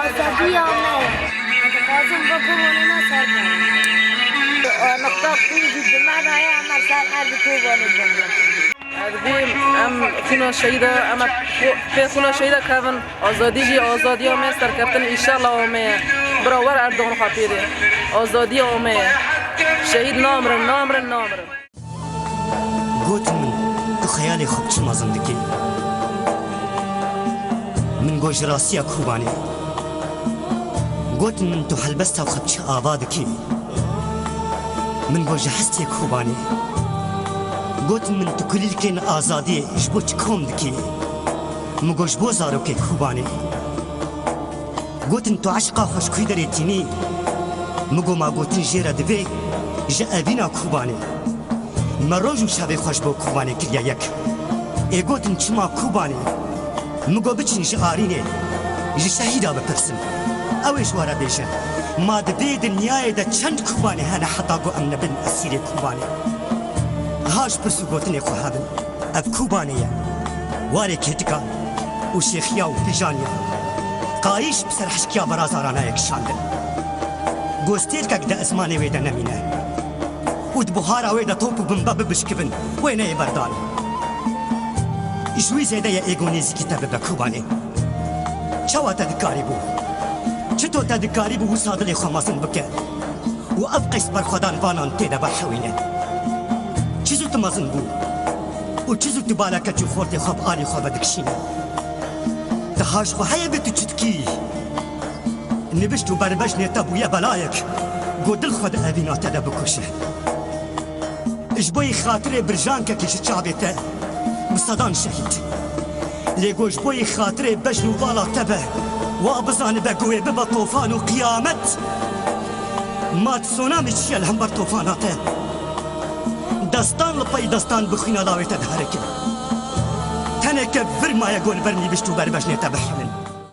آزادی آمه لازم بکنه ما سر نقطه خوبی بمعنى عمر سال أرض كوباني بمجا ادبیم خونه شهیده اما به خونه شهیده کردن آزادی جی آزادی آمه سرکفتن ایشالله آمه براور اردوغن خواهیده آزادی آمه شهید نامرن گوت من تو خیال خوب چی مازم دکی من گوش راستی کوبانی گوت من تو حلبستا خوب چی آوا دکی من گوش هستی کوبانی گوت من تو کلیل کن آزادی جبو چی کم دکی من گوش بو زارو که کوبانی گوتن تو عشقا خوشکوی داری تینی مگو ما گوتن جیره دوی جا اوینا کوبانی ما روز و شبه خوش بو کوبانی کریا یک ای گوتن چما کوبانی مگو بچین جا آرینه جا شهیدا بپرسن اوش وارا بیشه ما دوی دنیای دا چند کوبانی هنه حتا گو امن بن اسیر کوبانی هاش پرسو گوتن خو هبن اف کوبانیه واره کتکا و شیخیا و پیجانیا قایش بسر حشکیا برازارانا یکشاندن گوستیر که ده اسمانه ویده نمینه و ده بخارا ویده توپو بمبا ببشکبن وینه ای بردان جوی زیده یا ایگونیزی کتابه بکوبانه چوا تدکاری بو چطور تدکاری بو سادل خماسن بکر و اف قیس بر خودان بانان تیده برحوینه چیزو تمازن بو و چیزو تبالا کچو خورد خواب آلی خواب دکشینه هاش خو هيا بتو تشتكي نبشتو بربش نتابو يا بلايك قدل خد أبينا تدا بكوشه إجبوي خاطري برجانك كيش تشابته مصدان شهيد ليقو إجبوي خاطري بجنو بالا تبه وابزان بقوي ببا طوفان وقيامت ما تسونامي تشيل هم بر طوفاناته دستان لباي دستان بخينا داوي تدهرك تنك فرما يقول برني بشتو بربشني تبحمل